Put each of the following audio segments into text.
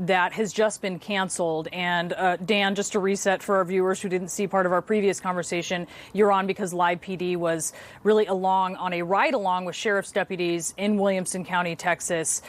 that has just been canceled. And Dan, just to reset for our viewers who didn't see part of our previous conversation, you're on because Live PD was really on a ride along with sheriff's deputies in Williamson County, Texas,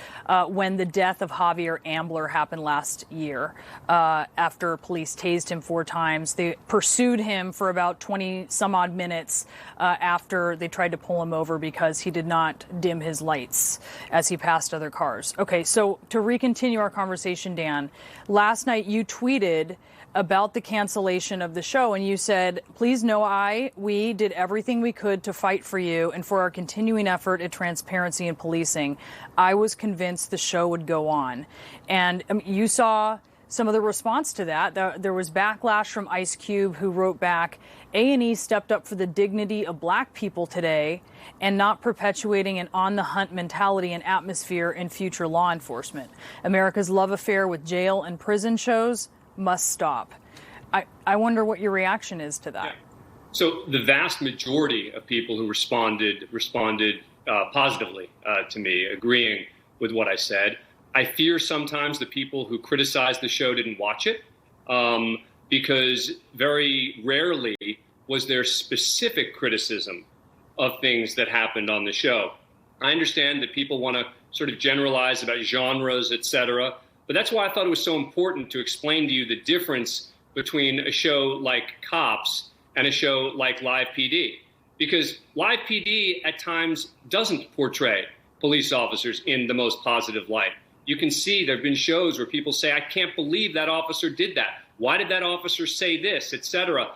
when the death of Javier Ambler happened last year. After police tased him 4 times, they pursued him for about 20 some odd minutes after they tried to pull him over because he did not dim his lights as he passed other cars. Okay, so to recontinue our conversation, Dan, last night you tweeted about the cancellation of the show, and you said, please know we did everything we could to fight for you and for our continuing effort at transparency and policing. I was convinced the show would go on. And you saw some of the response to that. There was backlash from Ice Cube, who wrote back, A&E stepped up for the dignity of black people today and not perpetuating an on-the-hunt mentality and atmosphere in future law enforcement. America's love affair with jail and prison shows must stop. I wonder what your reaction is to that. Yeah. So the vast majority of people who responded positively to me, agreeing with what I said. I fear sometimes the people who criticized the show didn't watch it, because very rarely was there specific criticism of things that happened on the show. I understand that people want to sort of generalize about genres, et cetera, but that's why I thought it was so important to explain to you the difference between a show like Cops and a show like Live PD, because Live PD at times doesn't portray police officers in the most positive light. You can see there have been shows where people say, I can't believe that officer did that. Why did that officer say this, et cetera?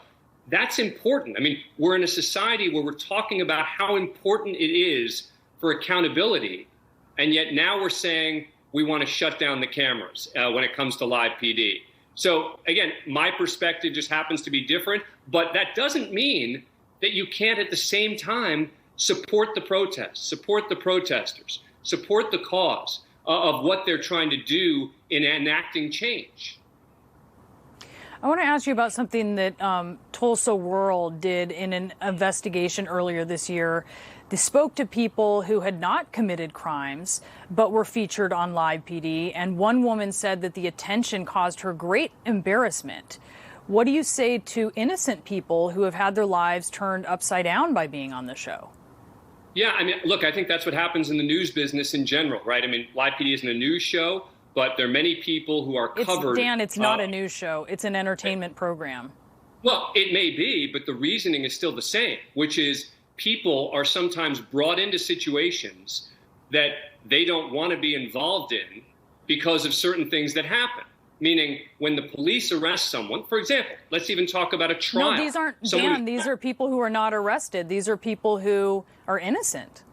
That's important. I mean, we're in a society where we're talking about how important it is for accountability, and yet now we're saying we want to shut down the cameras when it comes to Live PD. So again, my perspective just happens to be different, but that doesn't mean that you can't at the same time support the protests, support the protesters, support the cause of what they're trying to do in enacting change. I want to ask you about something that Tulsa World did in an investigation earlier this year. They spoke to people who had not committed crimes but were featured on Live PD, and one woman said that the attention caused her great embarrassment. What do you say to innocent people who have had their lives turned upside down by being on the show? Yeah, I mean, look, I think that's what happens in the news business in general, right? I mean, Live PD isn't a news show, but there are many people who are covered. Dan, it's not a news show. It's an entertainment program. Well, it may be, but the reasoning is still the same, which is people are sometimes brought into situations that they don't want to be involved in because of certain things that happen. Meaning, when the police arrest someone, for example, let's even talk about a trial. No, these aren't, Dan, these are people who are not arrested. These are people who are innocent.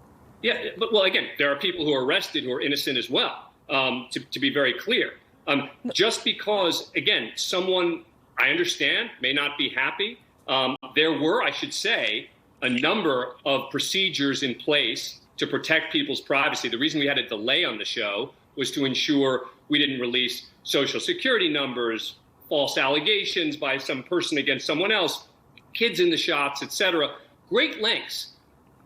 Yeah, but, well, again, there are people who are arrested who are innocent as well, to be very clear. Just because, again, someone, I understand, may not be happy. There were, I should say, a number of procedures in place to protect people's privacy. The reason we had a delay on the show was to ensure we didn't release Social Security numbers, false allegations by some person against someone else, kids in the shots, et cetera. Great lengths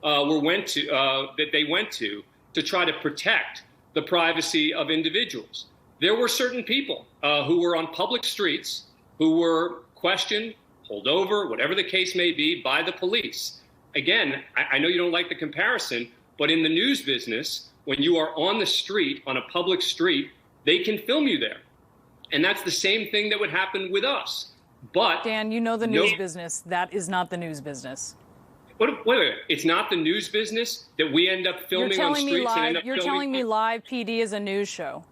that they went to try to protect the privacy of individuals. There were certain people who were on public streets who were questioned, pulled over, whatever the case may be, by the police. Again, I know you don't like the comparison, but in the news business, when you are on the street, on a public street, they can film you there. And that's the same thing that would happen with us. But Dan, you know the news business. That is not the news business. Wait. It's not the news business that we end up filming on streets and end up filming. You're telling me Live PD is a news show.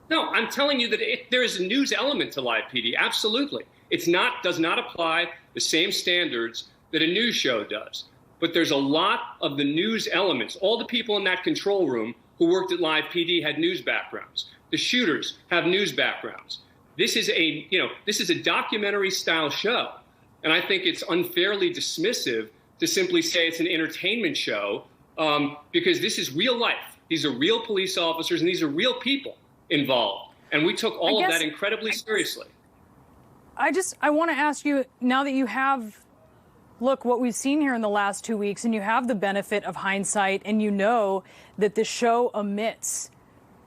No, I'm telling you that there is a news element to Live PD. Absolutely. Does not apply the same standards that a news show does. But there's a lot of the news elements. All the people in that control room who worked at Live PD had news backgrounds. The shooters have news backgrounds. This is a documentary style show. And I think it's unfairly dismissive to simply say it's an entertainment show, because this is real life. These are real police officers and these are real people involved. And we took all of that incredibly seriously. I want to ask you, now that you have, look, what we've seen here in the last 2 weeks, and you have the benefit of hindsight, and you know that the show omits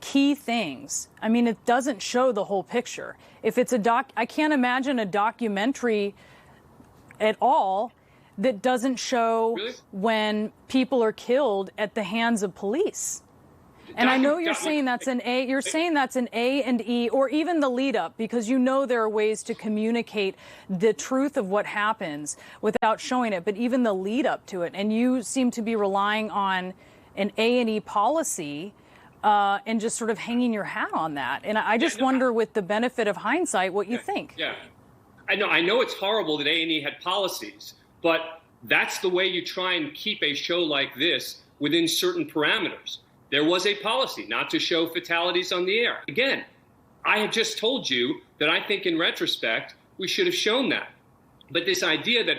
key things. I mean, it doesn't show the whole picture. If it's I can't imagine a documentary at all that doesn't show when people are killed at the hands of police. And I know you're saying that's an A. You're saying that's an A and E, or even the lead up, because you know there are ways to communicate the truth of what happens without showing it. But even the lead up to it, and you seem to be relying on an A and E policy and just sort of hanging your hat on that. And I just wonder, with the benefit of hindsight, what you think. Yeah, I know it's horrible that A&E had policies, but that's the way you try and keep a show like this within certain parameters. There was a policy not to show fatalities on the air. Again, I have just told you that I think in retrospect, we should have shown that. But this idea that,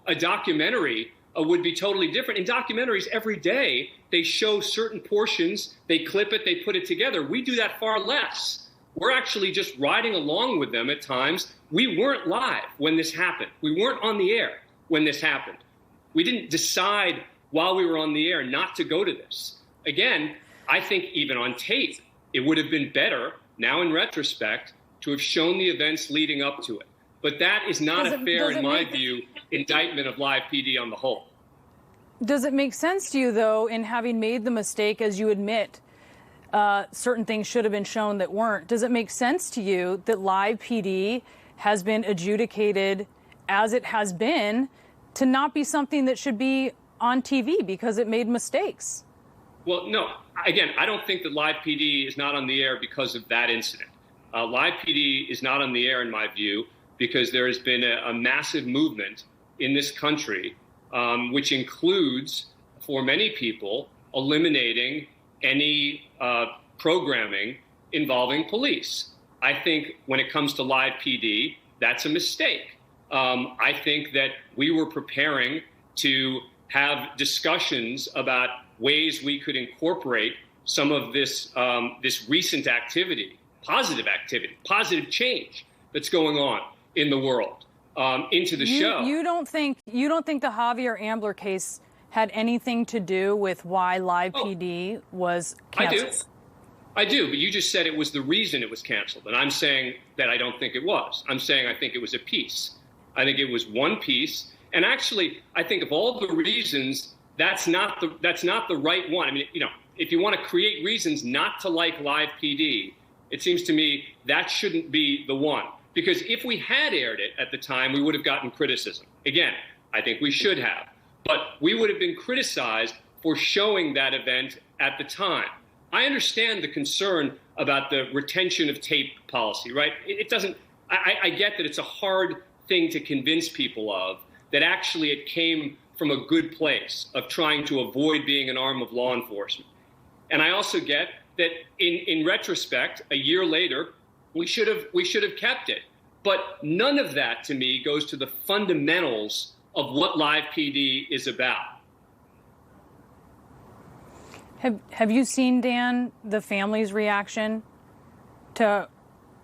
a documentary would be totally different. In documentaries, every day, they show certain portions, they clip it, they put it together. We do that far less. We're actually just riding along with them at times. We weren't live when this happened. We weren't on the air when this happened. We didn't decide while we were on the air not to go to this. Again, I think even on tape, it would have been better, now in retrospect, to have shown the events leading up to it. But that is not a fair, in my view, indictment of Live PD on the whole. Does it make sense to you, though, in having made the mistake, as you admit, certain things should have been shown that weren't? Does it make sense to you that Live PD has been adjudicated as it has been to not be something that should be on TV because it made mistakes? Well, no. Again, I don't think that Live PD is not on the air because of that incident. Live PD is not on the air, in my view, because there has been a massive movement in this country, which includes, for many people, eliminating any programming involving police. I think when it comes to Live PD, that's a mistake. I think that we were preparing to have discussions about ways we could incorporate some of this this recent activity, positive change that's going on in the world into the show. You don't think the Javier Ambler case had anything to do with why Live PD was canceled? I do, but you just said it was the reason it was canceled, and I'm saying that I don't think it was. I'm saying I think it was a piece. I think it was one piece, and actually, I think of all the reasons, that's not the right one. I mean, if you want to create reasons not to like Live PD, it seems to me that shouldn't be the one. Because if we had aired it at the time, we would have gotten criticism. Again, I think we should have. But we would have been criticized for showing that event at the time. I understand the concern about the retention of tape policy, right? It doesn't, I get that it's a hard thing to convince people of, that actually it came from a good place of trying to avoid being an arm of law enforcement. And I also get that in retrospect, a year later, we should have kept it. But none of that, to me, goes to the fundamentals of what Live PD is about. Have you seen, Dan, the family's reaction to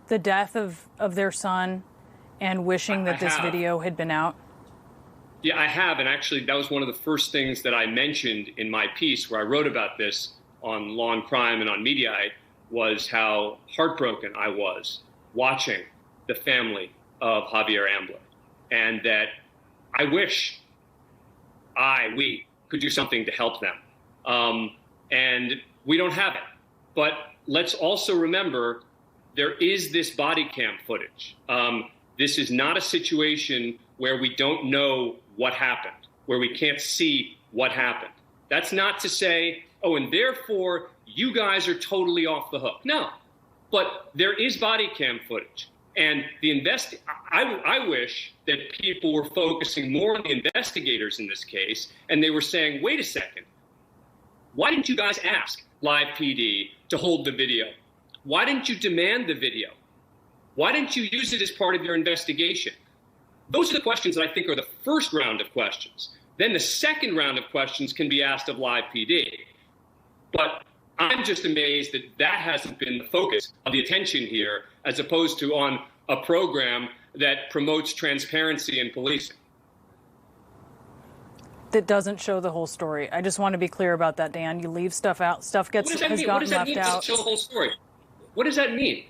the death of their son and wishing that this video had been out? Yeah, I have. And actually, that was one of the first things that I mentioned in my piece where I wrote about this on Law and Crime and on Mediaite, was how heartbroken I was watching the family of Javier Ambler, and that I wish we could do something to help them. And we don't have it. But let's also remember there is this body cam footage. This is not a situation where we don't know what happened, where we can't see what happened. That's not to say, and therefore you guys are totally off the hook. No, but there is body cam footage. And I wish that people were focusing more on the investigators in this case, and they were saying, wait a second, why didn't you guys ask Live PD to hold the video? Why didn't you demand the video? Why didn't you use it as part of your investigation? Those are the questions that I think are the first round of questions. Then the second round of questions can be asked of Live PD. But I'm just amazed that that hasn't been the focus of the attention here, as opposed to on a program that promotes transparency in policing. that doesn't show the whole story. I just want to be clear about that, Dan. You leave stuff out. Stuff has What does that mean? gotten What does that left mean? out. Doesn't show the whole story. What does that mean?